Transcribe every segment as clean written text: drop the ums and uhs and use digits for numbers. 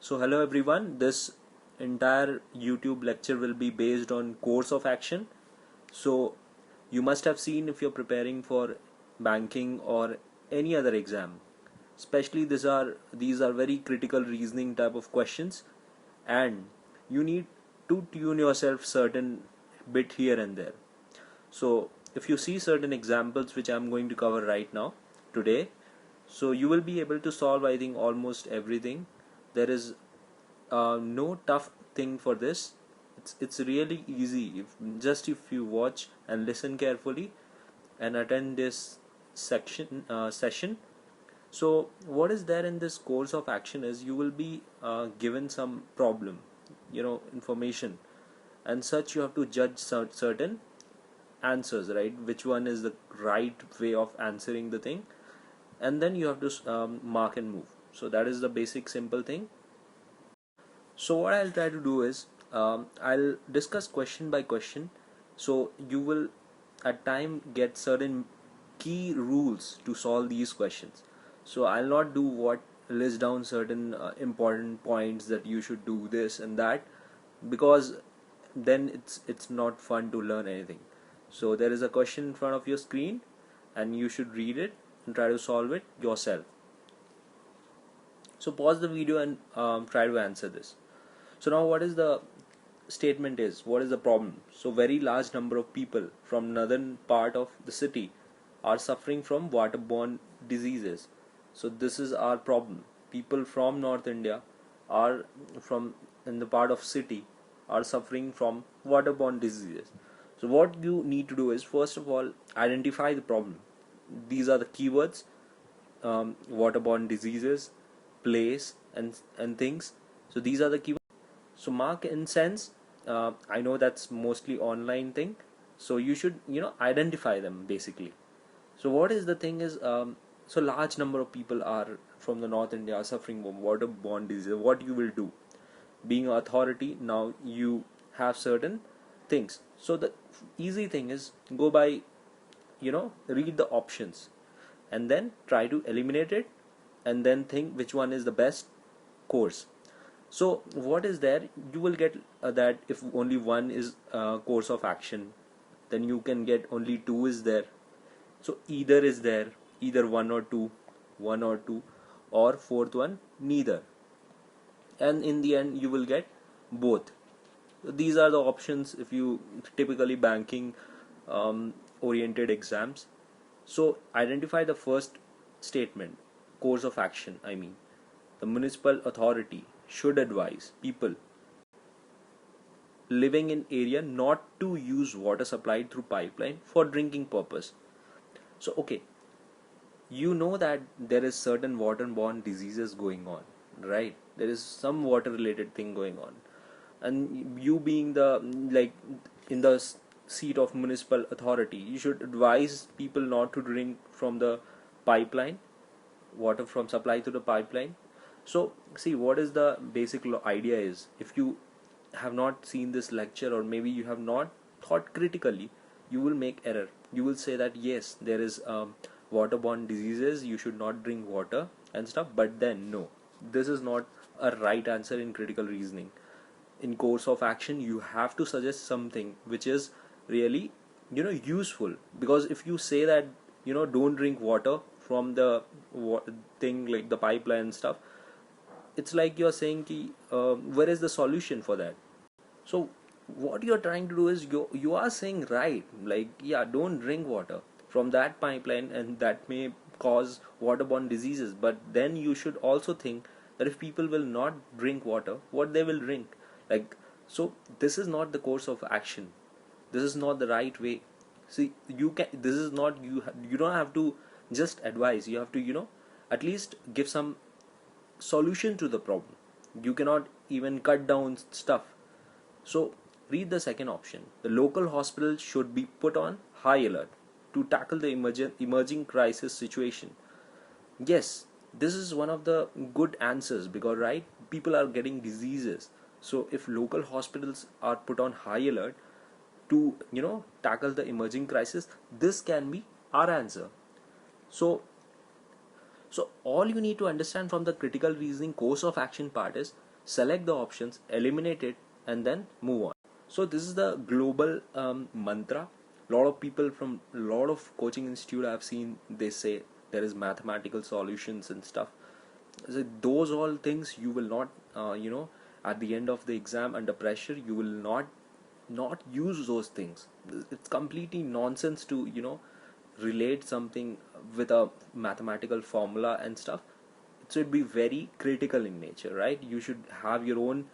So hello everyone, this entire YouTube lecture will be based on course of action. So you must have seen if you're preparing for banking or any other exam. Especially these are very critical reasoning type of questions, and you need to tune yourself certain bit here and there. So if you see certain examples which I'm going to cover right now today, so you will be able to solve, I think, almost everything. There is no tough thing for this. It's really easy if you watch and listen carefully and attend this session. So what is there in this course of action is you will be given some problem, information, and such you have to judge certain answers, right? Which one is the right way of answering the thing, and then you have to mark and move. So that is the basic simple thing. So what I'll try to do is I'll discuss question by question. So you will at time get certain key rules to solve these questions. So I'll not do what list down certain important points that you should do this and that, because then it's not fun to learn anything. So there is a question in front of your screen and you should read it and try to solve it yourself. So pause the video and try to answer this. So now what is the statement is, what is the problem? So very large number of people from northern part of the city are suffering from waterborne diseases. So this is our problem. People from North India are from in the part of city are suffering from waterborne diseases. So what you need to do is, first of all, identify the problem. These are the keywords: waterborne diseases, place, and things. So these are the keywords. So mark in sense, I know that's mostly online thing, so you should identify them basically. So what is the thing is, so large number of people are from the North India are suffering from waterborne disease. What you will do, being an authority, now you have certain things. So the easy thing is, go by read the options and then try to eliminate it, and then think which one is the best course. So what is there, you will get that if only one is course of action, then you can get only two is there. So either is there, either one or two, or fourth one neither, and in the end you will get both. These are the options if you typically banking oriented exams. So identify the first statement, course of action. I mean, the municipal authority should advise people living in area not to use water supplied through pipeline for drinking purpose. So okay, you know that there is certain waterborne diseases going on, right? There is some water related thing going on, and you being the like in the seat of municipal authority, you should advise people not to drink from the pipeline, water from supply to the pipeline. So see, what is the basic idea is, if you have not seen this lecture, or maybe you have not thought critically, you will make error. You will say that yes, there is waterborne diseases, you should not drink water and stuff, but then no, this is not a right answer in critical reasoning. In course of action, you have to suggest something which is really useful, because if you say that don't drink water from the thing like the pipeline and stuff, it's like you're saying ki, where is the solution for that? So what you're trying to do is, you are saying, right, like, yeah, don't drink water from that pipeline, and that may cause waterborne diseases, but then you should also think that if people will not drink water, what they will drink, like. So this is not the course of action, this is not the right way. See, you can, this is not, you don't have to just advise, you have to at least give some solution to the problem. You cannot even cut down stuff. So read the second option. The local hospital should be put on high alert to tackle the emerging crisis situation. Yes, this is one of the good answers, because right, people are getting diseases. So if local hospitals are put on high alert to tackle the emerging crisis, this can be our answer. So all you need to understand from the critical reasoning course of action part is, select the options, eliminate it, and then move on. So this is the global mantra. A lot of people from a lot of coaching institute I've seen, they say there is mathematical solutions and stuff. So those all things you will not, at the end of the exam under pressure, you will not use those things. It's completely nonsense to relate something with a mathematical formula and stuff. It should be very critical in nature, right? You should have your own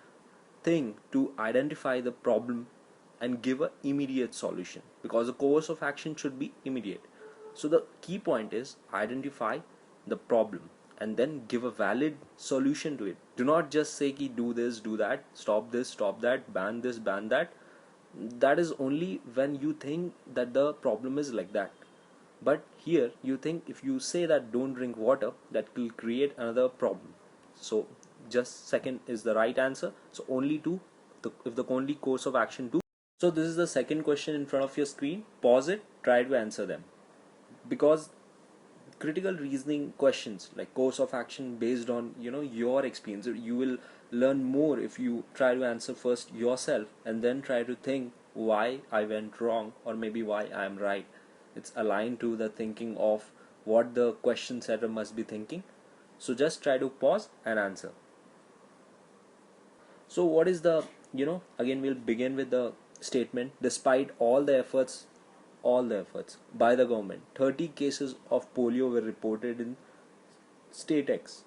thing to identify the problem and give a immediate solution, because the course of action should be immediate. So the key point is identify the problem and then give a valid solution to it. Do not just say ki do this, this, stop that, ban this, ban that. That is only when you think that the problem is like that. But here you think if you say that don't drink water, that will create another problem. So just second is the right answer. So only two, if the only course of action two. So this is the second question in front of your screen. Pause it, try to answer them. Because critical reasoning questions like course of action based on your experience, you will learn more if you try to answer first yourself and then try to think why I went wrong or maybe why I am right. It's aligned to the thinking of what the question setter must be thinking. So just try to pause and answer. So what is the, again we'll begin with the statement. Despite all the efforts by the government, 30 cases of polio were reported in state X.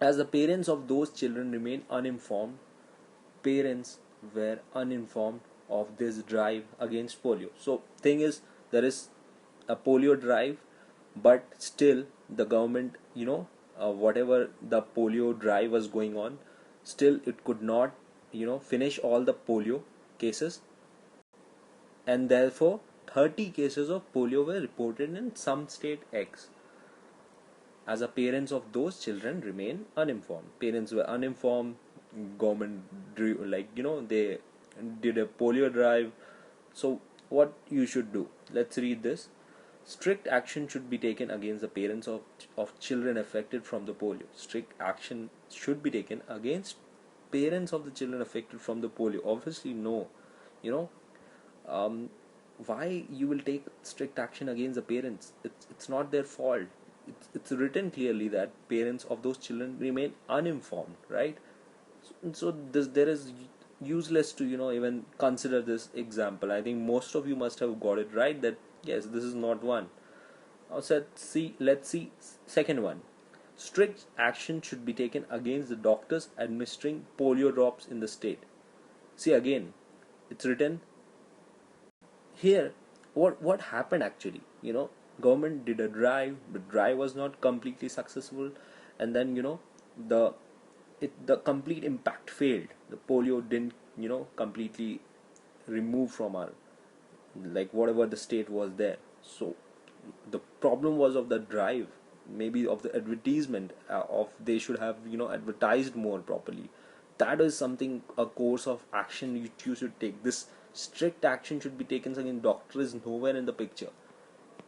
As the parents of those children remain uninformed, parents were uninformed of this drive against polio. So thing is, there is a polio drive, but still the government, whatever the polio drive was going on, still it could not, finish all the polio cases, and therefore 30 cases of polio were reported in some state X. As the parents of those children remain uninformed. Parents were uninformed, government drew, they did a polio drive. So what you should do? Let's read this. Strict action should be taken against the parents of children affected from the polio. Strict action should be taken against parents of the children affected from the polio. Obviously, no. Why you will take strict action against the parents? It's not their fault. It's written clearly that parents of those children remain uninformed, right? So there is useless to even consider this example. I think most of you must have got it right that yes, this is not one. Now let's see second one. Strict action should be taken against the doctors administering polio drops in the state. See again, it's written here. What happened actually? Government did a drive, but drive was not completely successful, and then the complete impact failed. The polio didn't completely remove from our, like, whatever the state was there. So the problem was of the drive, maybe of the advertisement, of they should have advertised more properly. That is something, a course of action you should take. This strict action should be taken against doctor is nowhere in the picture,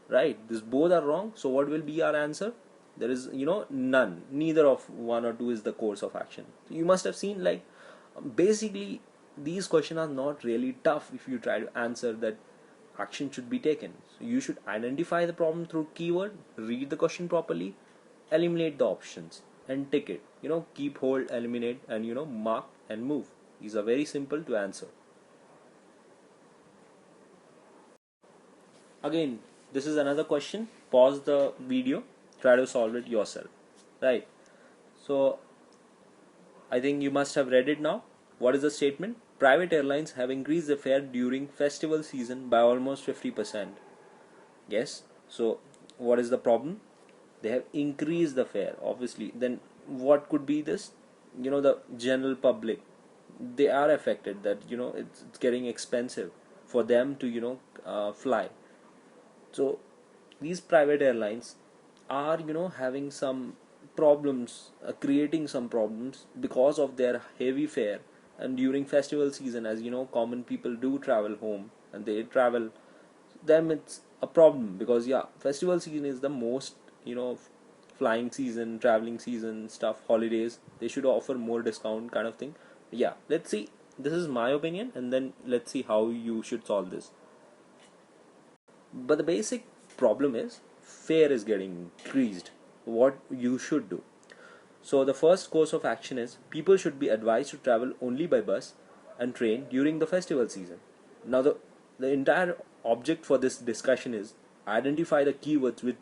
right? This both are wrong. So what will be our answer? There is none, neither of one or two is the course of action. You must have seen, like, basically these questions are not really tough if you try to answer that action should be taken. So you should identify the problem through keyword, read the question properly, eliminate the options and tick it. Keep, hold, eliminate, and mark and move. These are very simple to answer. Again, this is another question. Pause the video, try to solve it yourself, right? So I think you must have read it now. What is the statement? Private airlines have increased the fare during festival season by almost 50%. Yes. So what is the problem? They have increased the fare, obviously. Then what could be this? The general public, they are affected, that it's getting expensive for them to fly. So these private airlines are having some problems, creating some problems because of their heavy fare. And during festival season, as common people do travel home and they travel, them it's a problem, because festival season is the most flying season, traveling season stuff, holidays, they should offer more discount kind of thing. Yeah, let's see. This is my opinion, and then let's see how you should solve this. But the basic problem is fare is getting increased. What you should do? So the first course of action is people should be advised to travel only by bus and train during the festival season. Now the entire object for this discussion is identify the keywords which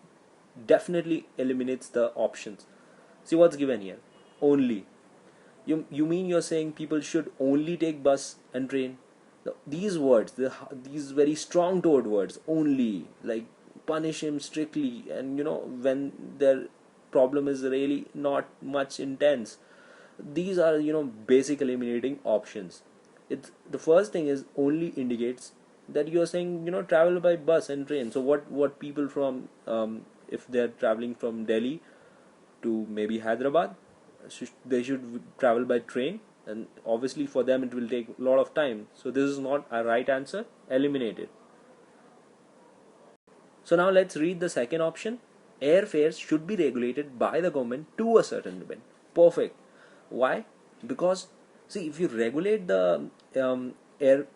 definitely eliminates the options. See what's given here. Only. You mean you're saying people should only take bus and train? These words, these very strong towed words, only, like punish him strictly, and when their problem is really not much intense. These are basic eliminating options. It's the first thing is only indicates that you're saying travel by bus and train. So what people from if they're traveling from Delhi to maybe Hyderabad, they should travel by train, and obviously for them it will take a lot of time. So this is not a right answer. Eliminate it. So now let's read the second option. Airfares should be regulated by the government to a certain limit. Perfect. Why? Because see, if you regulate the air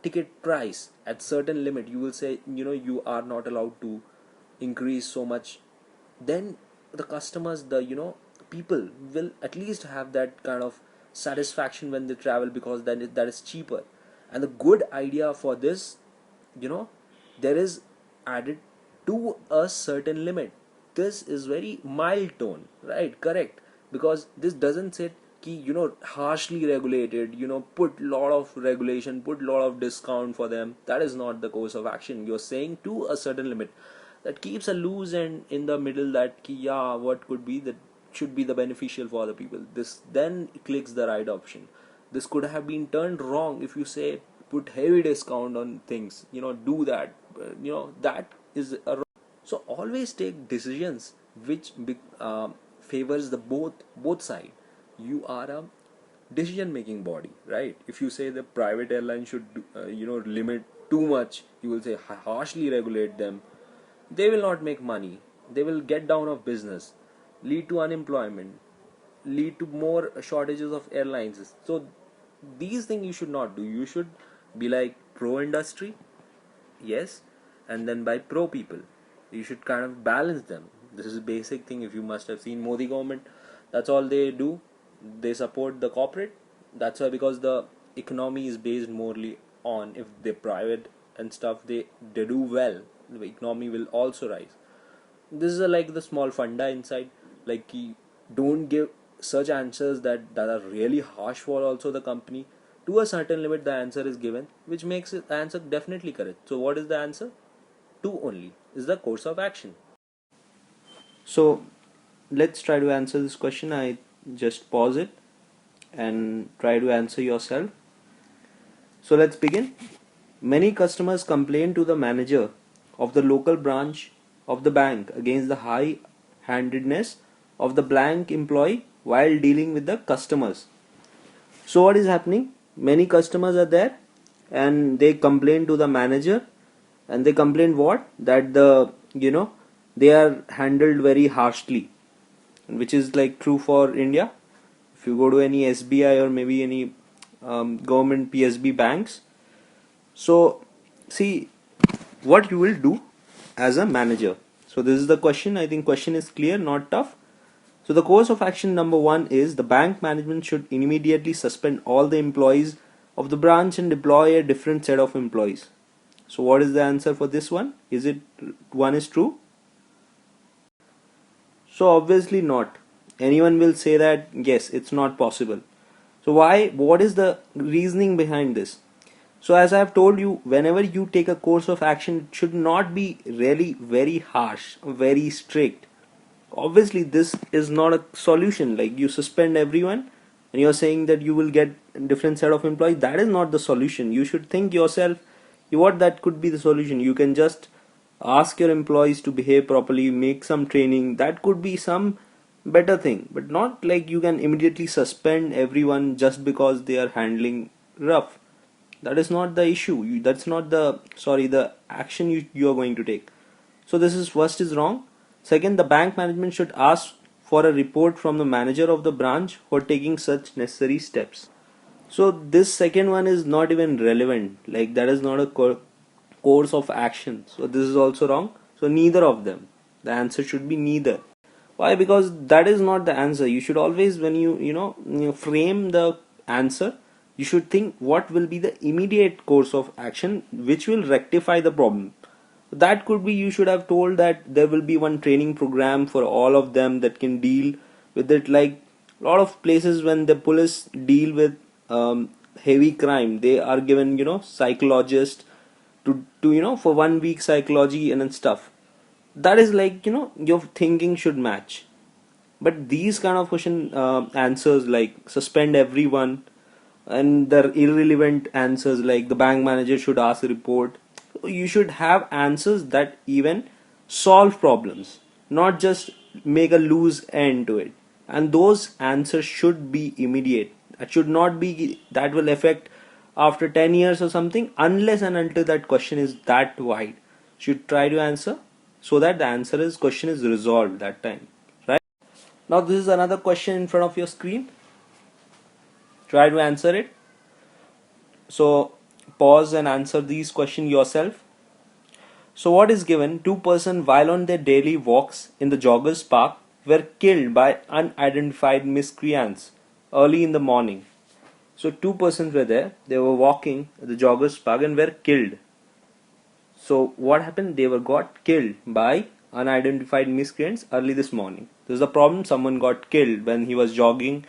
ticket price at certain limit, you will say you are not allowed to increase so much. Then the customers, the people will at least have that kind of satisfaction when they travel, because then that is cheaper. And the good idea for this, there is added to a certain limit. This is very mild tone, right? Correct. Because this doesn't say ki harshly regulated, put lot of regulation, put lot of discount for them. That is not the course of action. You're saying to a certain limit that keeps a loose end in the middle, that ki, yeah, what could be that should be the beneficial for the people. This then clicks the right option. This could have been turned wrong if you say put heavy discount on things, do that. That is a wrong. So always take decisions which favors the both side. You are a decision making body, right? If you say the private airline should limit too much, you will say harshly regulate them. They will not make money. They will get down of business, lead to unemployment, lead to more shortages of airlines. So these things you should not do. You should be like pro industry, yes, and then by pro people. You should kind of balance them. This is a basic thing. If you must have seen Modi government, that's all they do. They support the corporate. That's why, because the economy is based morely on, if they're private and stuff, they do well, the economy will also rise. This is like the small funda inside. Like, don't give such answers that are really harsh for also the company. To a certain limit the answer is given, which makes the answer definitely correct. So what is the answer? 2 only is the course of action. So let's try to answer this question. I just pause it and try to answer yourself. So let's begin. Many customers complain to the manager of the local branch of the bank against the high-handedness of the blank employee while dealing with the customers. So what is happening? Many customers are there and they complain to the manager, and they complain what? That they are handled very harshly, which is like true for India. If you go to any SBI or maybe any government PSB banks, so see what you will do as a manager. So this is the question. I think question is clear, not tough. So the course of action number 1 is the bank management should immediately suspend all the employees of the branch and deploy a different set of employees. So what is the answer for this one? Is it 1 is true? So obviously not. Anyone will say that yes, it's not possible. So why? What is the reasoning behind this? So as I have told you, whenever you take a course of action, it should not be really very harsh, very strict. Obviously this is not a solution. Like, you suspend everyone and you're saying that you will get a different set of employees. That is not the solution. You should think yourself what that could be the solution. You can just ask your employees to behave properly, make some training. That could be some better thing, but not like you can immediately suspend everyone just because they are handling rough. That is not the issue. That's not the action you are going to take. So this is first is wrong. Second, the bank management should ask for a report from the manager of the branch for taking such necessary steps. So this second one is not even relevant. Like that is not a course of action. So this is also wrong. So neither of them. The answer should be neither. Why? Because that is not the answer. You should always, when you frame the answer, you should think what will be the immediate course of action which will rectify the problem. That could be, you should have told that there will be one training program for all of them that can deal with it. Like a lot of places, when the police deal with heavy crime, they are given psychologists to for 1 week psychology and stuff. That is like, your thinking should match. But these kind of question answers like suspend everyone, and the irrelevant answers like the bank manager should ask a report, you should have answers that even solve problems, not just make a loose end to it. And those answers should be immediate. It should not be that will affect after 10 years or something, unless and until that question is that wide. Should try to answer so that the answer is question is resolved that time, right? Now this is another question in front of your screen. Try to answer it. So pause and answer these questions yourself. So what is given? Two persons while on their daily walks in the joggers park were killed by unidentified miscreants early in the morning. So two persons were there. They were walking at the joggers park and were killed. So what happened? They were got killed by unidentified miscreants early this morning. This is the problem. Someone got killed when he was jogging.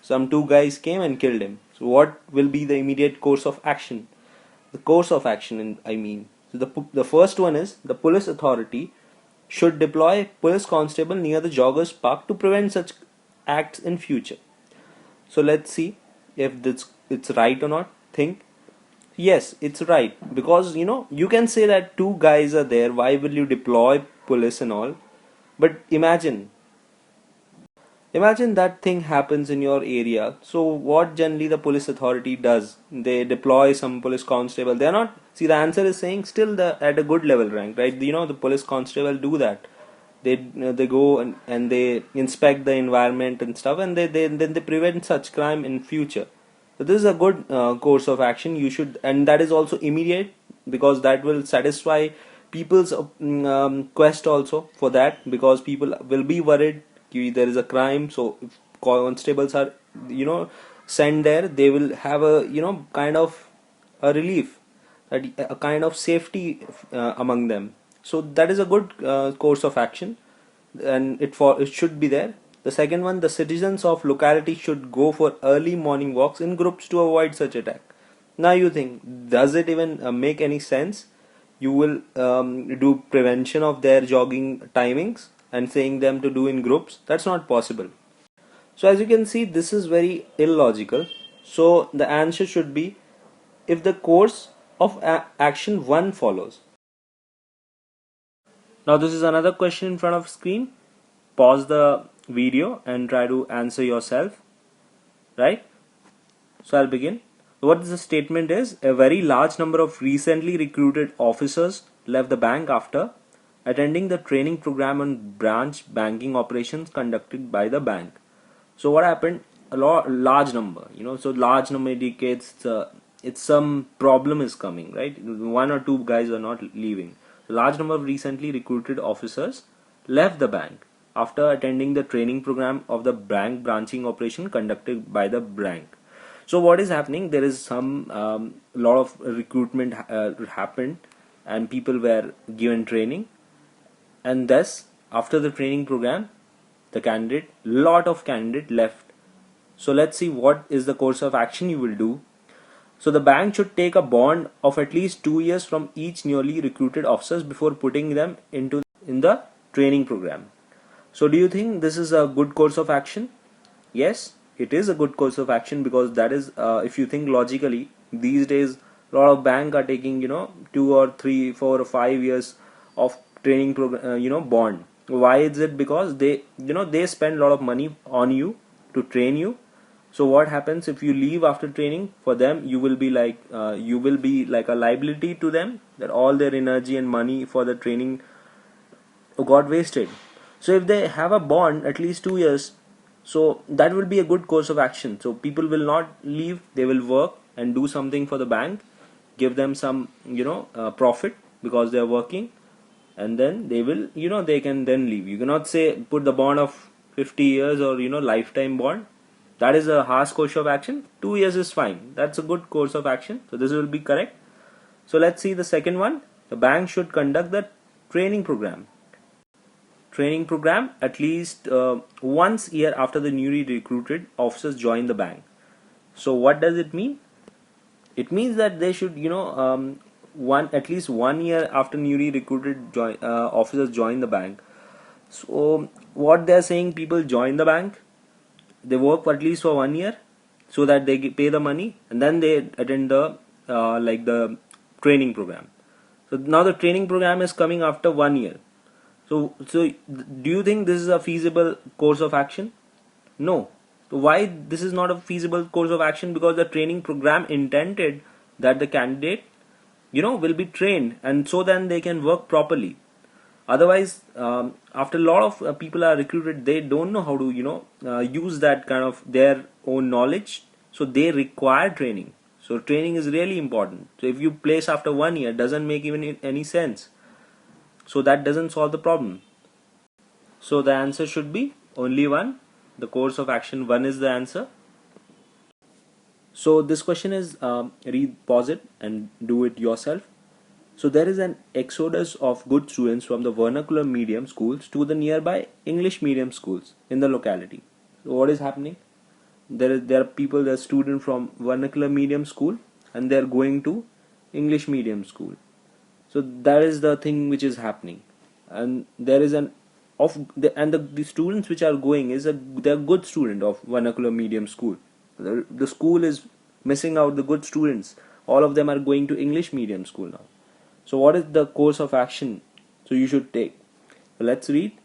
Some two guys came and killed him. So what will be the immediate course of action? The course of action, I mean. So the first one is the police authority should deploy police constable near the joggers park to prevent such acts in future. So let's see if it's right or not. Think. Yes, it's right, because you can say that two guys are there, why will you deploy police and all? But imagine that thing happens in your area. So what generally the police authority does, they deploy some police constable. They're not, see, the answer is saying still the at a good level rank, right? The police constable do that. They go and they inspect the environment and stuff, and then they prevent such crime in future. So this is a good course of action. You should, and that is also immediate, because that will satisfy people's quest also for that, because people will be worried there is a crime. So if constables are sent there, they will have a kind of a relief, a kind of safety among them. So that is a good course of action, and it should be there. The second one, the citizens of locality should go for early morning walks in groups to avoid such attack. Now you think, does it even make any sense? You will do prevention of their jogging timings and saying them to do in groups. That's not possible. So as you can see, this is very illogical. So the answer should be if the course of action 1 follows. Now this is another question in front of screen. Pause the video and try to answer yourself, right? So I'll begin. What the statement is, a very large number of recently recruited officers left the bank after attending the training program on branch banking operations conducted by the bank. So what happened? Large number, so large number indicates it's some problem is coming, right? One or two guys are not leaving. Large number of recently recruited officers left the bank after attending the training program of the bank branching operation conducted by the bank. So what is happening? There is some lot of recruitment happened, and people were given training, and thus after the training program, lot of candidate left. So let's see what is the course of action you will do. So the bank should take a bond of at least 2 years from each newly recruited officers before putting them in the training program. So do you think this is a good course of action? Yes, it is a good course of action, because that is, if you think logically, these days a lot of bank are taking 2 or 3, 4 or 5 years of training program, bond. Why is it? Because they spend a lot of money on you to train you. So what happens if you leave after training? For them, you will be like a liability to them, that all their energy and money for the training got wasted. So if they have a bond at least 2 years, so that will be a good course of action. So people will not leave, they will work and do something for the bank, give them some profit because they are working, and then they will they can then leave. You cannot say put the bond of 50 years or lifetime bond. That is a harsh course of action. 2 years is fine, that's a good course of action, so this will be correct. So let's see the second one. The bank should conduct the training program. Training program at least once a year after the newly recruited officers join the bank. So what does it mean? It means that they should one at least 1 year after newly recruited officers join the bank. So what they are saying, people join the bank, they work for at least for 1 year, so that they pay the money, and then they attend the the training program. So now the training program is coming after 1 year. So do you think this is a feasible course of action? No. So why this is not a feasible course of action? Because the training program intended that the candidate will be trained, and so then they can work properly. Otherwise, after a lot of people are recruited, they don't know how to use that kind of their own knowledge, so they require training. So training is really important. So if you place after 1 year, doesn't make even any sense. So that doesn't solve the problem. So the answer should be only one. The course of action 1 is the answer. So this question is pause it and do it yourself. So there is an exodus of good students from the vernacular medium schools to the nearby English medium schools in the locality. So what is happening? There are people, there are students from vernacular medium school, and they are going to English medium school. So that is the thing which is happening, and there is the students which are going they're good student of vernacular medium school. The school is missing out the good students. All of them are going to English medium school now. So what is the course of action so you should take? So let's read.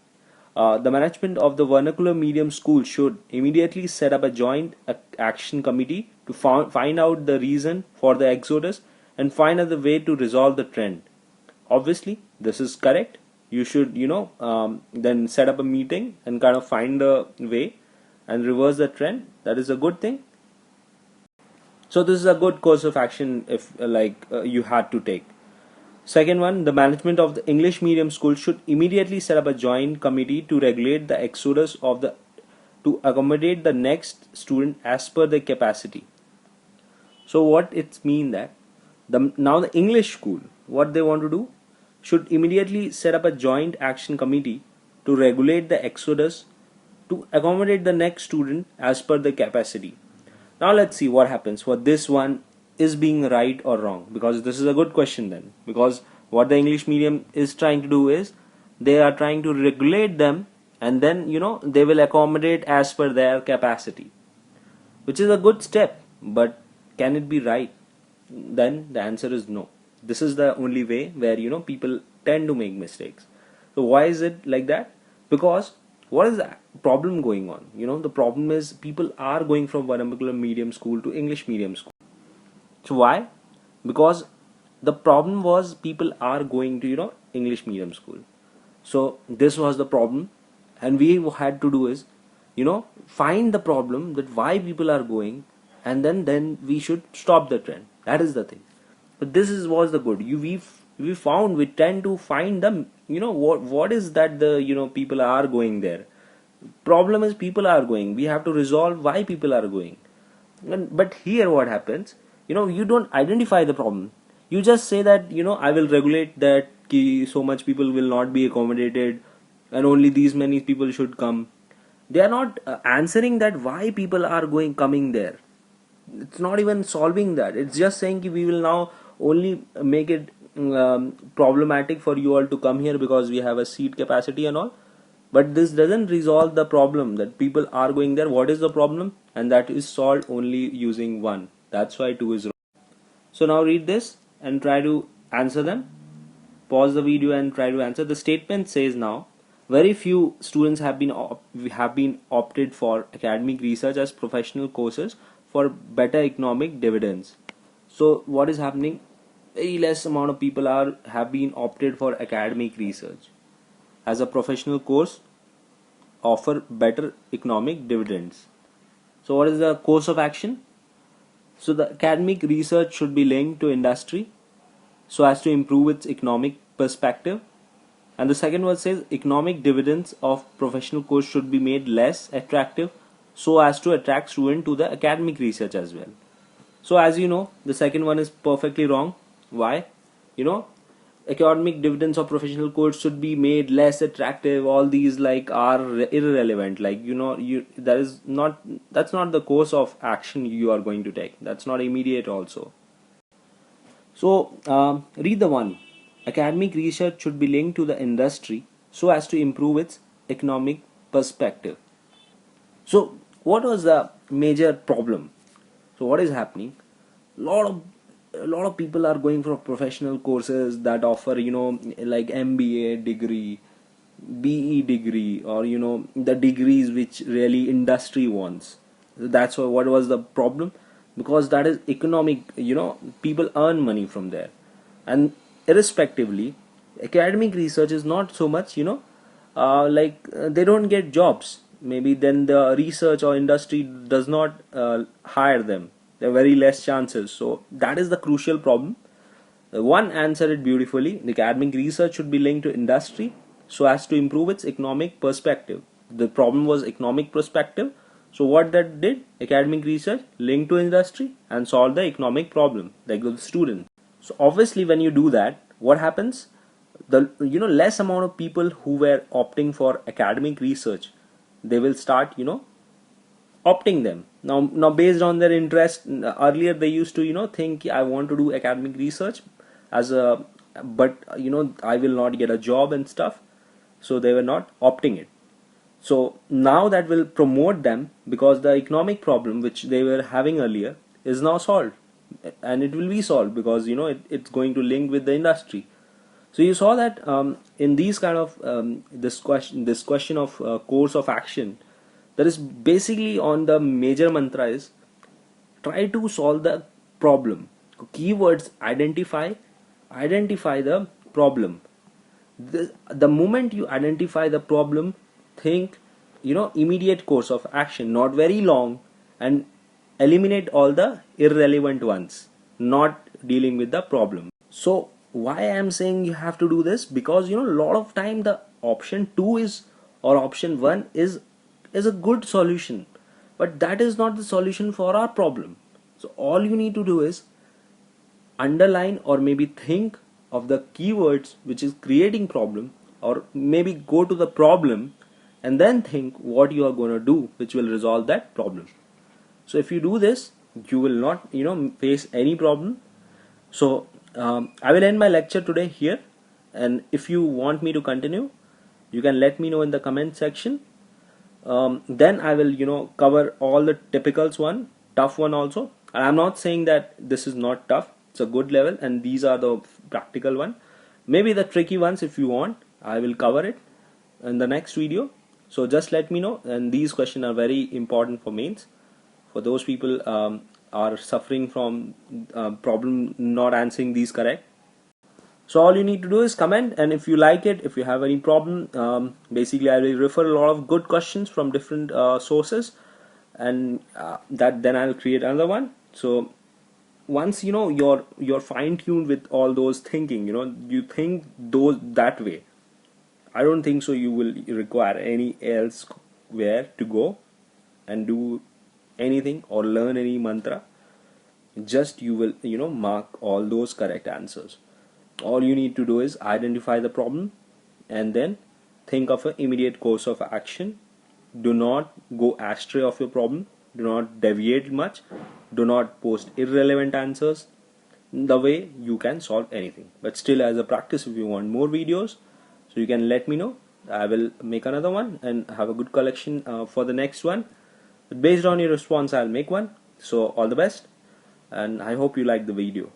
The management of the vernacular medium school should immediately set up a joint action committee to find out the reason for the exodus and find out the way to resolve the trend. Obviously, this is correct. You should, then set up a meeting and kind of find the way and reverse the trend. That is a good thing. So this is a good course of action if you had to take. Second one, the management of the English medium school should immediately set up a joint committee to regulate the exodus to accommodate the next student as per their capacity. So what it means that now the English school, what they want to do, should immediately set up a joint action committee to regulate the exodus to accommodate the next student as per the capacity. Now let's see what happens for this one is being right or wrong, because this is a good question then, because what the English medium is trying to do is they are trying to regulate them, and then they will accommodate as per their capacity, which is a good step, but can it be right? Then the answer is no. This is the only way where people tend to make mistakes. So why is it like that? Because what is the problem going on? The problem is people are going from vernacular medium school to English medium school. So why? Because the problem was people are going to English medium school. So this was the problem, and we had to do is find the problem, that why people are going, and then we should stop the trend. That is the thing. But this was the good. We tend to find them. What is that the people are going there. Problem is people are going. We have to resolve why people are going. But here what happens? You don't identify the problem. You just say that I will regulate that so much people will not be accommodated, and only these many people should come. They are not answering that why people are coming there. It's not even solving that. It's just saying we will now only make it problematic for you all to come here because we have a seat capacity and all. But this doesn't resolve the problem that people are going there. What is the problem? And that is solved only using 1. That's why 2 is wrong. So now read this and try to answer them. Pause the video and try to answer. The statement says now, very few students have been opted for academic research as professional courses for better economic dividends. So what is happening? Very less amount of people have been opted for academic research as a professional course for better economic dividends. So what is happening? Very less amount of people have been opted for academic research as a professional course for better economic dividends. So what is happening? Very less amount of people have been opted for academic research as a professional course for better economic dividends. So what is happening? Very less amount of people are have been opted for academic research offer better economic dividends. So what is the course of action? So the academic research should be linked to industry so as to improve its economic perspective. And the second one says economic dividends of professional course should be made less attractive so as to attract students to the academic research as well. So as you know, the second one is perfectly wrong. Why? You know, academic dividends of professional course should be made less attractive. All these like are irrelevant. Like that's not the course of action you are going to take. That's not immediate also. So read the one. Academic research should be linked to the industry so as to improve its economic perspective. So what was the major problem? So what is happening? Lot of a lot of people are going for professional courses that offer like MBA degree, BE degree, or the degrees which really industry wants. That's why what was the problem? Because that is economic. People earn money from there, and irrespectively, academic research is not so much. They don't get jobs. Maybe then the research or industry does not hire them. There are very less chances. So that is the crucial problem. One answered it beautifully. The academic research should be linked to industry so as to improve its economic perspective. The problem was economic perspective. So what that did, academic research linked to industry and solved the economic problem, like the students. So obviously when you do that, what happens? The less amount of people who were opting for academic research, they will start opting them now based on their interest. Earlier they used to think I want to do academic research as a but I will not get a job and stuff, so they were not opting it. So now that will promote them because the economic problem which they were having earlier is now solved, and it will be solved because it's going to link with the industry. So you saw that in these kind of this question of course of action, that is basically on the major mantra is try to solve the problem. Keywords identify the problem. The moment you identify the problem, think immediate course of action, not very long, and eliminate all the irrelevant ones, not dealing with the problem. So why I am saying you have to do this? Because a lot of time the option 2 is or option 1 is a good solution, but that is not the solution for our problem. So all you need to do is underline or maybe think of the keywords which is creating problem, or maybe go to the problem and then think what you are going to do which will resolve that problem. So if you do this, you will not face any problem. So I will end my lecture today here, and if you want me to continue, you can let me know in the comment section. Then I will cover all the typicals one, tough one also. And I'm not saying that this is not tough, it's a good level, and these are the practical one. Maybe the tricky ones, if you want, I will cover it in the next video. So just let me know. And these questions are very important for mains, for those people are suffering from problem not answering these correct. So all you need to do is comment, and if you like it, if you have any problem, basically I will refer a lot of good questions from different sources, and that then I'll create another one. So once you're fine-tuned with all those thinking, you think those that way, I don't think so you will require any else where to go and do anything or learn any mantra. Just you will mark all those correct answers. All you need to do is identify the problem and then think of an immediate course of action. Do not go astray of your problem, do not deviate much, do not post irrelevant answers. The way you can solve anything, but still as a practice, if you want more videos, so you can let me know. I will make another one and have a good collection for the next one. But based on your response, I'll make one. So all the best, and I hope you like the video.